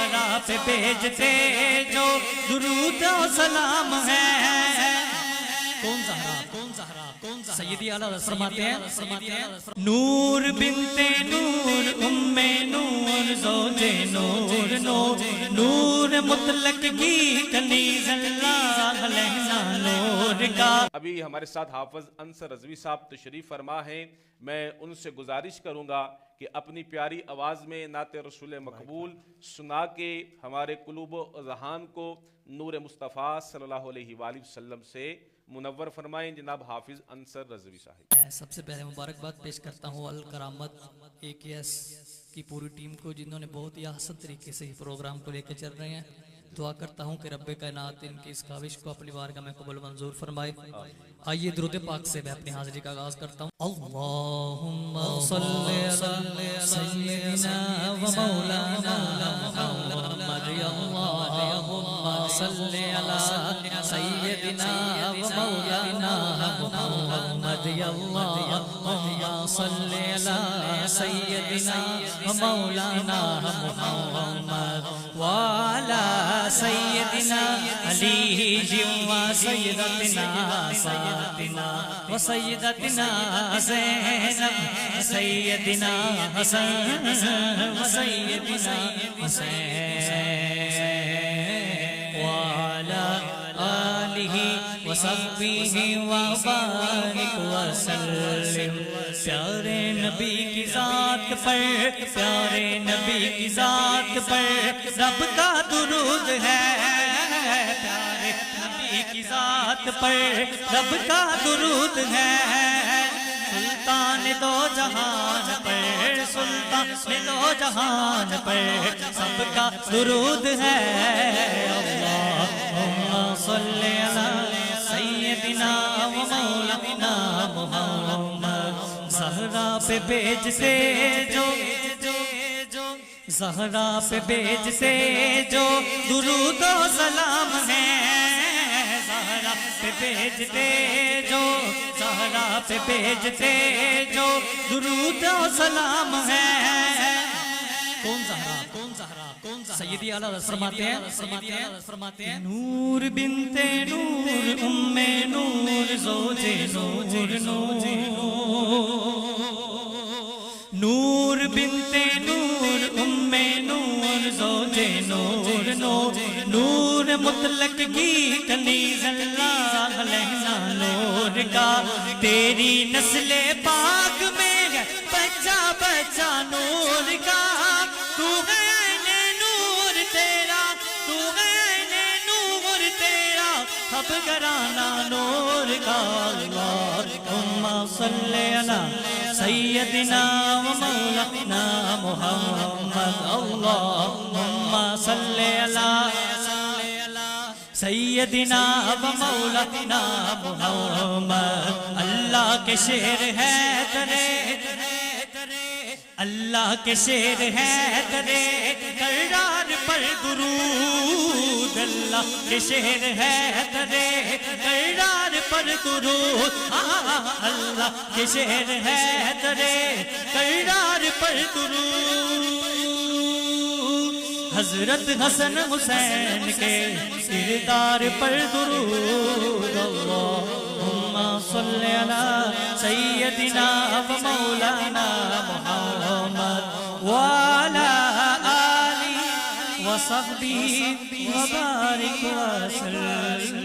زہرا پہ بھیجتے جو درود و سلام ہے. کون زہرا سیدی اعلیٰ فرماتے ہیں نور بنت نور ام نور زوج نور نور نور مطلق کی کنیز اللہ علیہ نور کا. ابھی ہمارے ساتھ حافظ انصر رضوی صاحب تشریف فرما ہیں. میں ان سے گزارش کروں گا کہ اپنی پیاری آواز میں نعت رسول مقبول سنا کے ہمارے قلوب و اذہان کو نور مصطفیٰ صلی اللہ علیہ وآلہ وسلم سے منور فرمائیں. جناب حافظ انصر رضوی صاحب. میں سب سے پہلے مبارکباد پیش کرتا ہوں الکرامت AKS کی پوری ٹیم کو، جنہوں نے بہت ہی احسن طریقے سے پروگرام کو لے کے چل رہے ہیں. دعا کرتا ہوں کہ رب کائنات ان کی اس کاوش کو اپنی بارگاہ میں قبول منظور فرمائے. آئیے درود پاک سے میں اپنی حاضری کا آغاز کرتا ہوں. اللہم صلی علی سیدنا و مولانا محمد. اللہم صلی علی سیدنا و مولانا محمد. اللہم صلی علی سیدنا و مولانا محمد وعلی سیدنا علی و سیدتنا سیدتنا و سیدتنا زینب سیدنا حسن و سیدنا حسین وعلی آلہ و صحبہ و بارک وسلم. پیارے نبی کی ذات پر پیارے نبی کی ذات پر رب کا درود ہے. پیارے نبی کی ذات پر رب کا درود ہے. سلطان دو جہان پر سلطان دو جہان پر سب کا درود ہے. اللہم صلی علی سیدنا و مولانا محمد. زہرا پہ بھیجتے جو زہرا پہ بھیجتے جو درود و سلام ہے. زہرا پہ بھیجتے جو زہرا پہ بھیجتے جو درود و سلام ہے. کون زہرا سیدی اعلیٰ فرماتے ہیں نور بنت نور ام نور زوج نور نور نور بنت نور ام نور زوج نور نور نور مطلق کی کنیز اللہ علیہ نور کا. تیری نسل پاک میں بچہ بچہ نور کا. تو ہے نور تیرا تو ہے نور تیرا اب گرانا نور کا. اللہم صلی علی سیدنا و مولانا محمد. اللہم صلی علی سیدنا و مولانا محمد. اللہ کے شعر ہے ترے اللہ کے شعر ہے ترے کرار پر درود. اللہ کے شعر ہے ترے کرار پر درود. اللہ کے شعر ہے ترے کرار پر درود. حضرت حسن حسین کے کردار پر درود. اللہم صلی علی سیدنا و مولانا محمد وعلی آلہ و صحبہ و بارک وسلم.